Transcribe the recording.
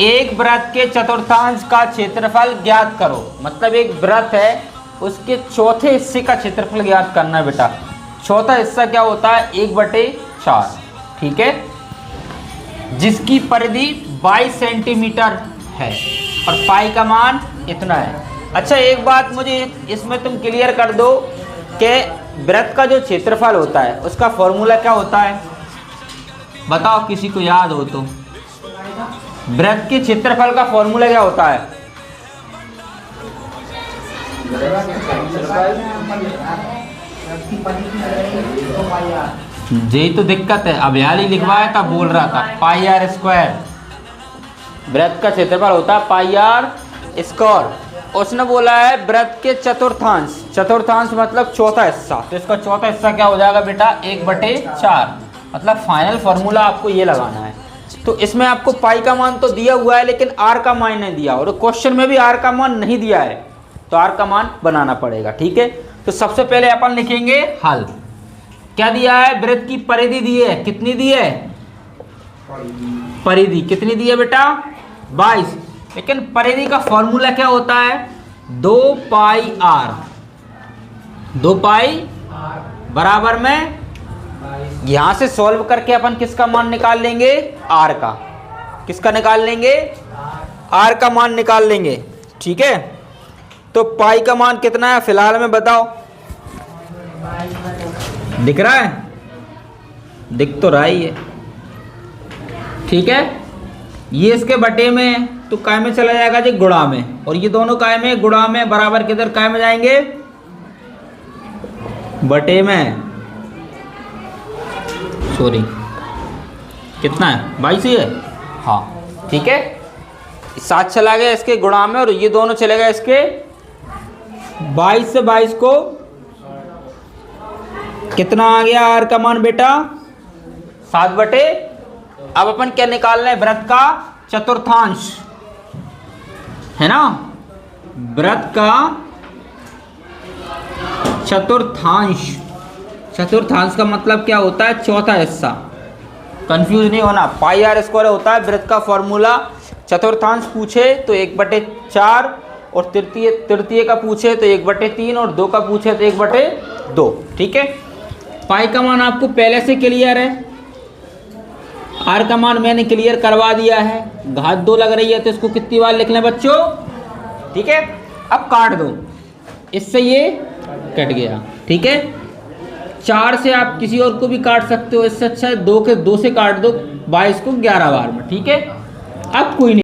एक वृत्त के चतुर्थांश का क्षेत्रफल ज्ञात करो। मतलब एक वृत्त है, उसके चौथे हिस्से का क्षेत्रफल ज्ञात करना है बेटा। चौथा हिस्सा क्या होता है? 1/4। ठीक है, जिसकी परिधि 22 सेंटीमीटर है और पाई का मान इतना है। अच्छा, एक बात मुझे इसमें तुम क्लियर कर दो कि वृत्त का जो क्षेत्रफल होता है उसका फॉर्मूला क्या होता है? बताओ, किसी को याद हो तो। वृत्त के क्षेत्रफल का फॉर्मूला क्या होता है? यही तो दिक्कत है, अब यार ही लिखवाया था, बोल रहा था पाई आर स्क्वायर। वृत्त का क्षेत्रफल होता है पाई आर स्क्वायर। उसने बोला है वृत्त के चतुर्थांश, चतुर्थांश मतलब चौथा हिस्सा, तो इसका चौथा हिस्सा क्या हो जाएगा बेटा? 1/4। मतलब फाइनल फॉर्मूला आपको ये लगाना है। तो इसमें आपको पाई का मान तो दिया हुआ है, लेकिन आर का मान नहीं दिया, और क्वेश्चन में भी आर का मान नहीं दिया है, तो आर का मान बनाना पड़ेगा। ठीक है, तो सबसे पहले अपन लिखेंगे हल। क्या दिया है? वृत्त की परिधि दी है। कितनी दी है? परिधि कितनी दी है बेटा? 22। लेकिन परिधि का फॉर्मूला क्या होता है? 2 पाई आर। 2 पाई बराबर में, यहां से सॉल्व करके अपन किसका मान निकाल लेंगे? आर का। किसका निकाल लेंगे? आर का मान निकाल लेंगे। ठीक है, तो पाई का मान कितना है फिलहाल में बताओ? दिख रहा है? दिख तो रहा ही है। ठीक है, ये इसके बटे में, तो काय में चला जाएगा जी? गुणा में। और ये दोनों काय में, गुणा में, बराबर किधर काय में जाएंगे? बटे में। सॉरी, कितना है? 22 ही है। हाँ ठीक है, 7 चला गया इसके गुणा में, और ये दोनों चले गए इसके 22 से 22 को कितना आ गया आर का मान बेटा? 7 बटे। अब अपन क्या निकाल रहे हैं? वृत्त का चतुर्थांश, है ना? वृत्त का चतुर्थांश। चतुर्थांश का मतलब क्या होता है? चौथा हिस्सा। कंफ्यूज नहीं होना, पाई आर स्क्वायर होता है वृत्त का फॉर्मूला। चतुर्थांश पूछे तो 1/4, और तृतीय का पूछे तो 1/3, और 2 का पूछे तो 1/2। ठीक है, पाई का मान आपको पहले से क्लियर है, आर का मान मैंने क्लियर करवा दिया है। घात 2 लग रही है तो इसको कितनी बार लिख लें बच्चों? ठीक है, अब काट दो, इससे ये कट गया। ठीक है, 4 से आप किसी और को भी काट सकते हो, इससे अच्छा है 2 से काट दो 22 को 11 बार में। ठीक है, अब कोई नहीं।